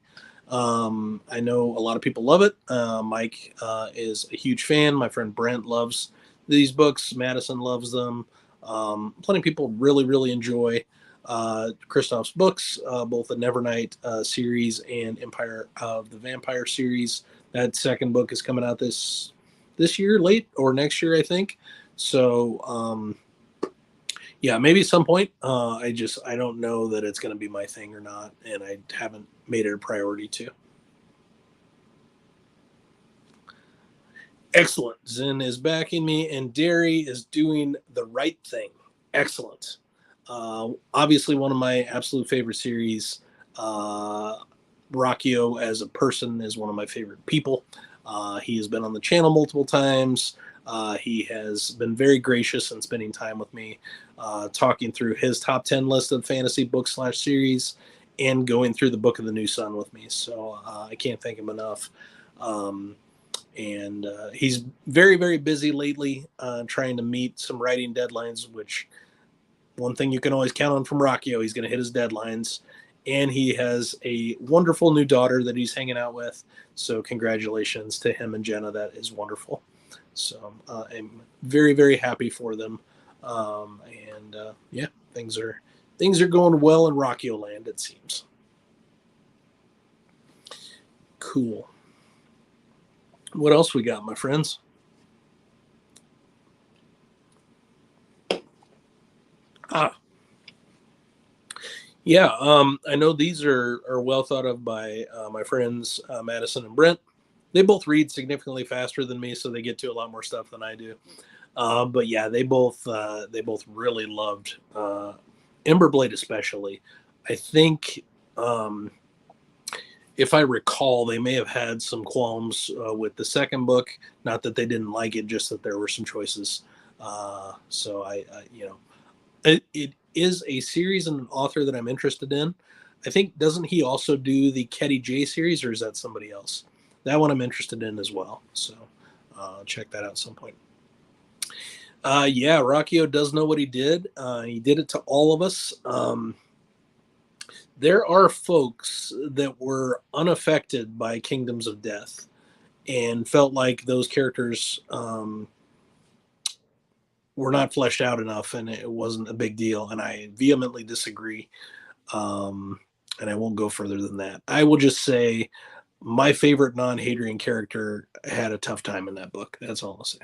I know a lot of people love it. Mike is a huge fan. My friend Brent loves these books. Madison loves them. Plenty of people really, really enjoy Kristoff's books, both the Nevernight series and Empire of the Vampire series. That second book is coming out this year, late or next year, I think. So, yeah, maybe at some point. I don't know that it's going to be my thing or not, and I haven't made it a priority to. Excellent. Zen is backing me, and Derry is doing the right thing. Excellent. Obviously, one of my absolute favorite series. Rockio as a person is one of my favorite people. He has been on the channel multiple times. He has been very gracious in spending time with me, talking through his top 10 list of fantasy books / series and going through the Book of the New Sun with me. So I can't thank him enough. And he's very, very busy lately trying to meet some writing deadlines, which one thing you can always count on from Rockio, he's going to hit his deadlines. And he has a wonderful new daughter that he's hanging out with. So congratulations to him and Jenna. That is wonderful. So I'm very, very happy for them. Yeah, things are going well in Rockio land, it seems. Cool. What else we got, my friends? Yeah, I know these are well thought of by my friends Madison and Brent. They both read significantly faster than me, so they get to a lot more stuff than I do. But yeah, they both really loved Emberblade, especially. I think, if I recall, they may have had some qualms with the second book. Not that they didn't like it, just that there were some choices. So it is a series and an author that I'm interested in. I think, doesn't he also do the Ketty J series, or is that somebody else? That one I'm interested in as well. So check that out at some point. Yeah, Rockio does know what he did. He did it to all of us. There are folks that were unaffected by Kingdoms of Death and felt like those characters were not fleshed out enough and it wasn't a big deal. And I vehemently disagree. And I won't go further than that. I will just say my favorite non-Hadrian character had a tough time in that book. That's all I'll say.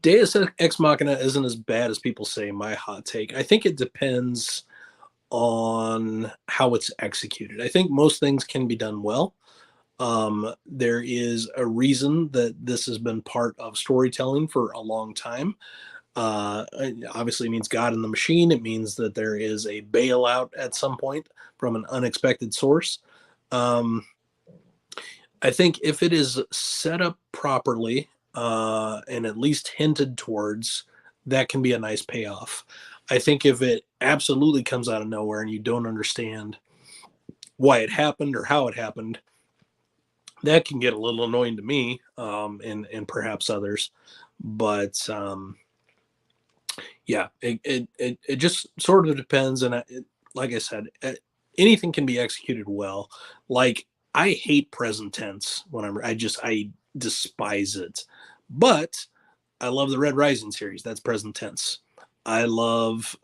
Deus Ex Machina isn't as bad as people say, my hot take. I think it depends on how it's executed. I think most things can be done well. There is a reason that this has been part of storytelling for a long time. Uh, Obviously means God in the machine. It means that there is a bailout at some point from an unexpected source. Um, I think if it is set up properly and at least hinted towards, that can be a nice payoff. I think if it absolutely comes out of nowhere and you don't understand why it happened or how it happened, that can get a little annoying to me, and perhaps others. But yeah, it just sort of depends. And like I said, anything can be executed well. Like, I hate present tense when I despise it. But I love the Red Rising series. That's present tense. I love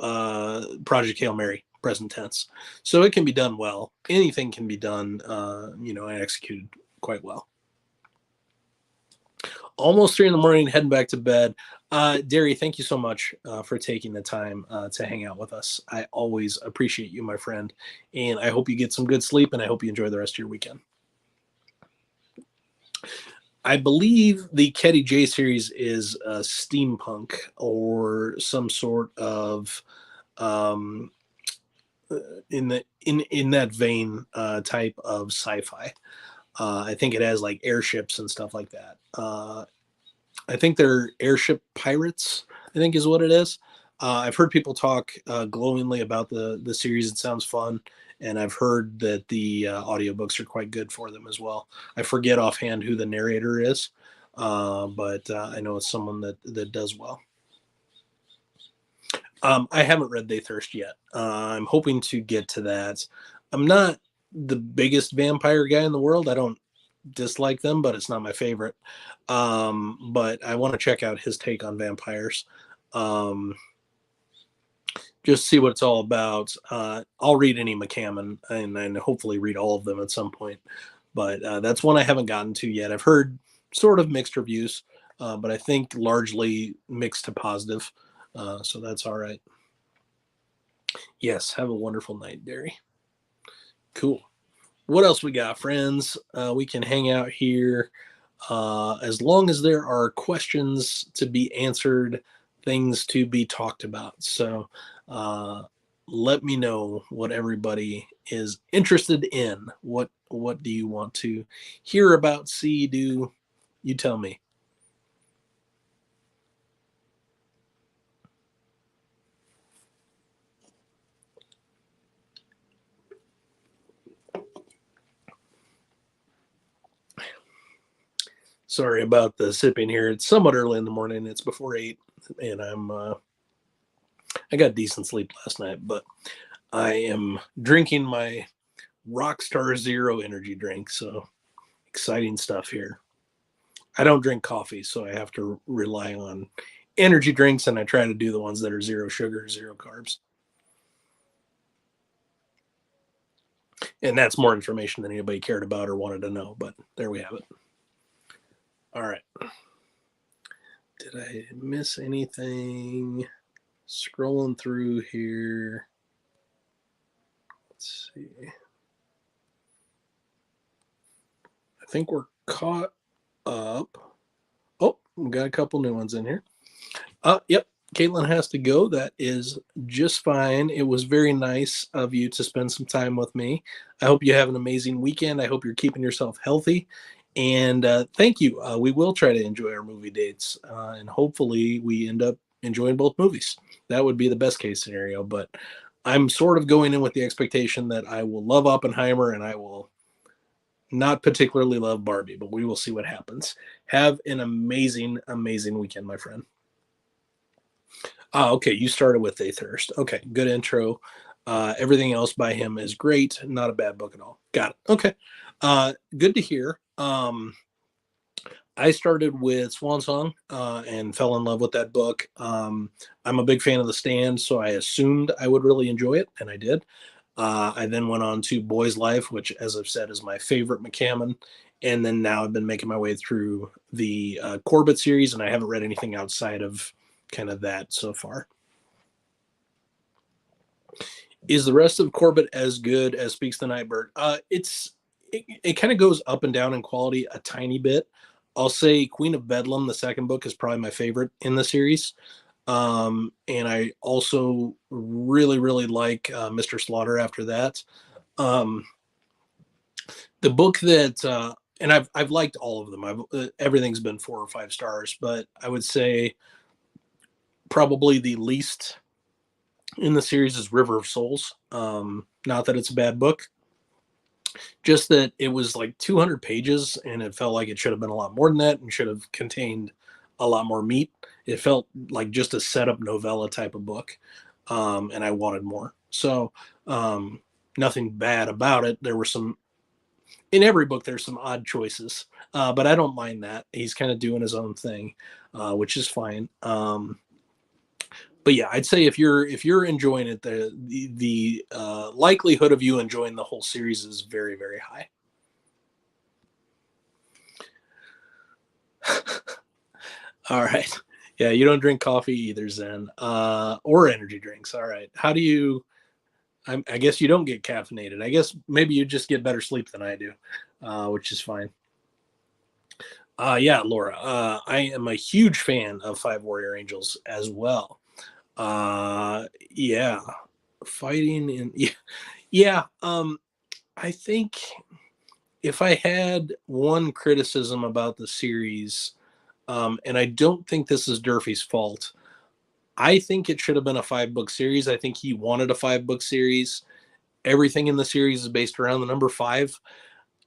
Project Hail Mary, present tense. So it can be done well. Anything can be done, and executed quite well. Almost 3 in the morning, heading back to bed. Derry, thank you so much for taking the time to hang out with us. I always appreciate you, my friend, and I hope you get some good sleep, and I hope you enjoy the rest of your weekend. I believe the Ketty J series is steampunk or some sort of um, in that vein type of sci-fi. I think it has like airships and stuff like that. I think they're airship pirates, I think is what it is. I've heard people talk glowingly about the series. It sounds fun. And I've heard that the audiobooks are quite good for them as well. I forget offhand who the narrator is, but I know it's someone that does well. I haven't read They Thirst yet. I'm hoping to get to that. I'm not the biggest vampire guy in the world. I don't dislike them, but it's not my favorite. But I want to check out his take on vampires. Um, just see what it's all about. I'll read any McCammon and hopefully read all of them at some point. But that's one I haven't gotten to yet. I've heard sort of mixed reviews, but I think largely mixed to positive. So that's all right. Yes, have a wonderful night, Derry. Cool. What else we got, friends? We can hang out here as long as there are questions to be answered, things to be talked about. So let me know what everybody is interested in. What do you want to hear about? See, do you tell me? Sorry about the sipping here. It's somewhat early in the morning. It's before 8, and I got decent sleep last night, but I am drinking my Rockstar Zero energy drink. So exciting stuff here. I don't drink coffee, so I have to rely on energy drinks, and I try to do the ones that are zero sugar, zero carbs. And that's more information than anybody cared about or wanted to know, but there we have it. All right. Did I miss anything? Scrolling through here. Let's see. I think we're caught up. Oh, we got a couple new ones in here. Yep. Caitlin has to go. That is just fine. It was very nice of you to spend some time with me. I hope you have an amazing weekend. I hope you're keeping yourself healthy. And thank you. We will try to enjoy our movie dates. And hopefully we end up enjoying both movies. That would be the best case scenario. But I'm sort of going in with the expectation that I will love Oppenheimer and I will not particularly love Barbie, but we will see what happens. Have an amazing, amazing weekend, my friend. Okay. You started with They Thirst. Okay. Good intro. Everything else by him is great. Not a bad book at all. Got it. Okay. Good to hear. I started with Swan Song and fell in love with that book. I'm a big fan of The Stand, so I assumed I would really enjoy it, and I did. I then went on to Boy's Life, which, as I've said, is my favorite McCammon. And then now I've been making my way through the Corbett series, and I haven't read anything outside of kind of that so far. Is the rest of Corbett as good as Speaks the Nightbird? It kind of goes up and down in quality a tiny bit. I'll say Queen of Bedlam, the second book, is probably my favorite in the series. And I also really, really like Mr. Slaughter after that. Um, the book that, and I've liked all of them. Everything's been 4 or 5 stars, but I would say probably the least in the series is River of Souls. Not that it's a bad book, just that it was like 200 pages and it felt like it should have been a lot more than that and should have contained a lot more meat. It felt like just a setup novella type of book, and I wanted more. So, um, nothing bad about it. There were some, in every book, there's some odd choices, but I don't mind that. He's kind of doing his own thing, which is fine. But yeah, I'd say if you're enjoying it, the likelihood of you enjoying the whole series is very, very high. All right. Yeah, you don't drink coffee either, Zen, or energy drinks. All right. How do you? I guess you don't get caffeinated. I guess maybe you just get better sleep than I do, which is fine. Yeah, Laura. I am a huge fan of Five Warrior Angels as well. Yeah, fighting in yeah, yeah. I think if I had one criticism about the series, and I don't think this is Durfee's fault. I think it should have been a 5 book series. I think he wanted a 5 book series. Everything in the series is based around the number five.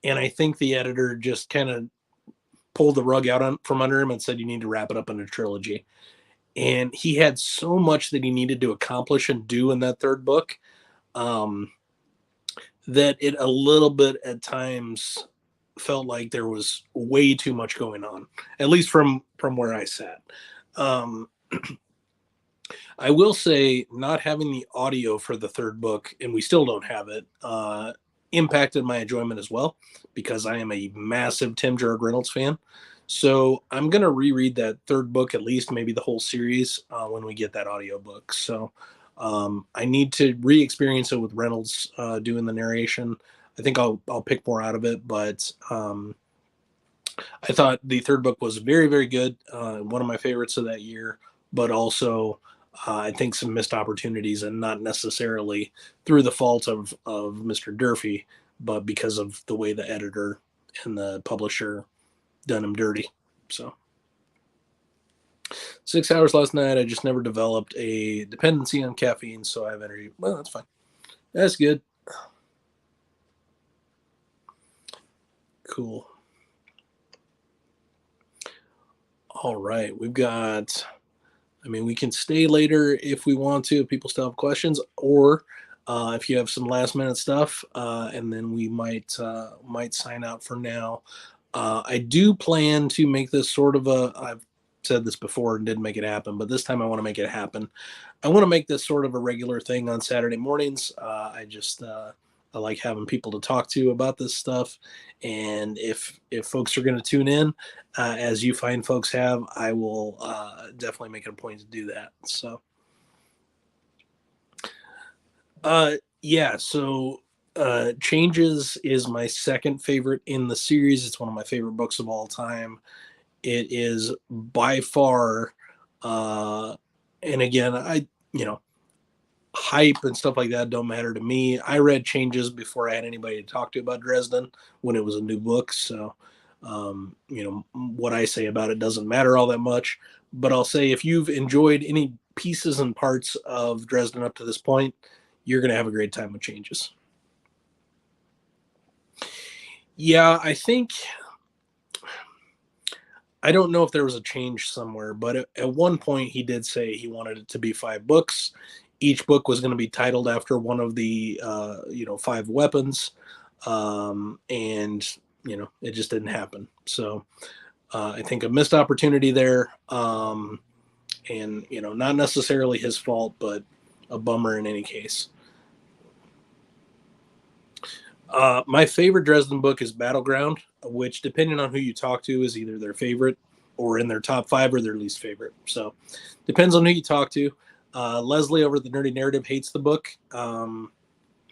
And I think the editor just kind of pulled the rug out from under him and said, you need to wrap it up in a trilogy. And he had so much that he needed to accomplish and do in that 3rd book, um, that it a little bit at times felt like there was way too much going on, at least from where I sat. Um, I will say, not having the audio for the 3rd book, and we still don't have it, impacted my enjoyment as well, because I am a massive Tim Gerard Reynolds fan. So I'm gonna reread that 3rd book, at least maybe the whole series, when we get that audio book. So I need to re-experience it with Reynolds doing the narration. I think I'll pick more out of it, but I thought the 3rd book was very, very good. One of my favorites of that year, but also I think some missed opportunities, and not necessarily through the fault of Mr. Durfee, but because of the way the editor and the publisher done him dirty. So 6 hours last night. I just never developed a dependency on caffeine, so I have energy. Well, that's fine. That's good. Cool. All right, we've got. I mean, we can stay later if we want to, if people still have questions, or if you have some last minute stuff, and then we might sign out for now. I do plan to make this sort of a. I've said this before and didn't make it happen, but this time I want to make it happen. I want to make this sort of a regular thing on Saturday mornings. I like having people to talk to about this stuff, and if folks are going to tune in, as you find folks have, I will definitely make it a point to do that. So, yeah. So, Changes is my second favorite in the series. It's one of my favorite books of all time. It is by far, uh, and again, hype and stuff like that don't matter to me. I read Changes before I had anybody to talk to about Dresden when it was a new book. So, what I say about it doesn't matter all that much. But I'll say, if you've enjoyed any pieces and parts of Dresden up to this point, you're going to have a great time with Changes. Yeah, I don't know if there was a change somewhere, but at one point he did say he wanted it to be 5 books. Each book was going to be titled after one of the 5 weapons, and it just didn't happen. So I think a missed opportunity there, and not necessarily his fault, but a bummer in any case. My favorite Dresden book is Battleground, which, depending on who you talk to, is either their favorite or in their top 5 or their least favorite. So, depends on who you talk to. Leslie over at the Nerdy Narrative hates the book,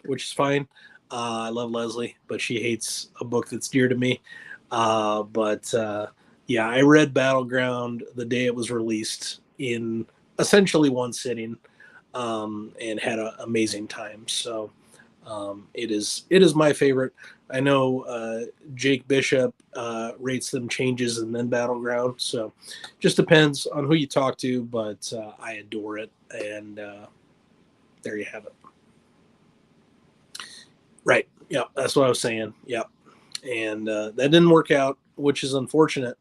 which is fine. I love Leslie, but she hates a book that's dear to me. But yeah, I read Battleground the day it was released in essentially one sitting, and had an amazing time. So it is my favorite. I know Jake Bishop rates them changes and then Battleground. So just depends on who you talk to, but I adore it. And there you have it. Right. Yeah, that's what I was saying. Yeah. And that didn't work out, which is unfortunate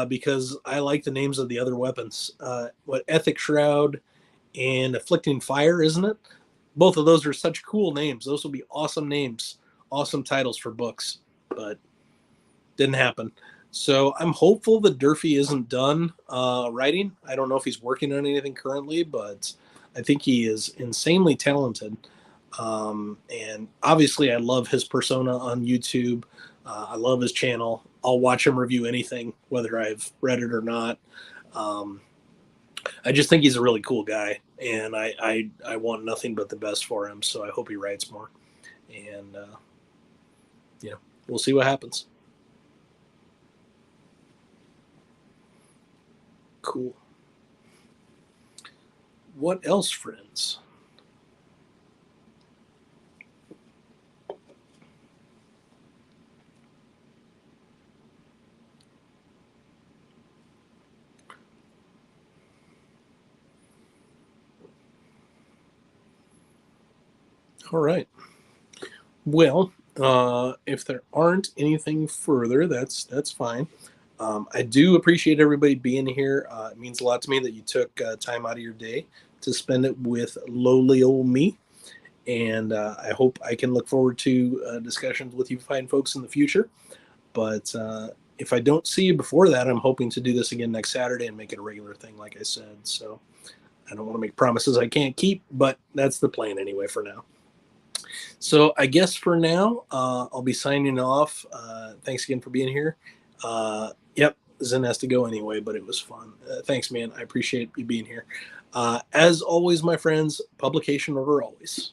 because I like the names of the other weapons. What Ethic Shroud and Afflicting Fire, isn't it? Both of those are such cool names. Those will be awesome names, awesome titles for books, but didn't happen. So I'm hopeful that Durfee isn't done writing. I don't know if he's working on anything currently, but I think he is insanely talented. And obviously, I love his persona on YouTube. I love his channel. I'll watch him review anything, whether I've read it or not. Um, I just think he's a really cool guy, and I want nothing but the best for him. So I hope he writes more, and we'll see what happens. Cool. What else, friends? All right. Well, if there aren't anything further, that's fine. I do appreciate everybody being here. It means a lot to me that you took time out of your day to spend it with lowly old me. And I hope I can look forward to discussions with you fine folks in the future. But if I don't see you before that, I'm hoping to do this again next Saturday and make it a regular thing, like I said. So I don't want to make promises I can't keep, but that's the plan anyway for now. So I guess for now, I'll be signing off. Thanks again for being here. Yep, Zen has to go anyway, but it was fun. Thanks, man. I appreciate you being here. As always, my friends, publication order always.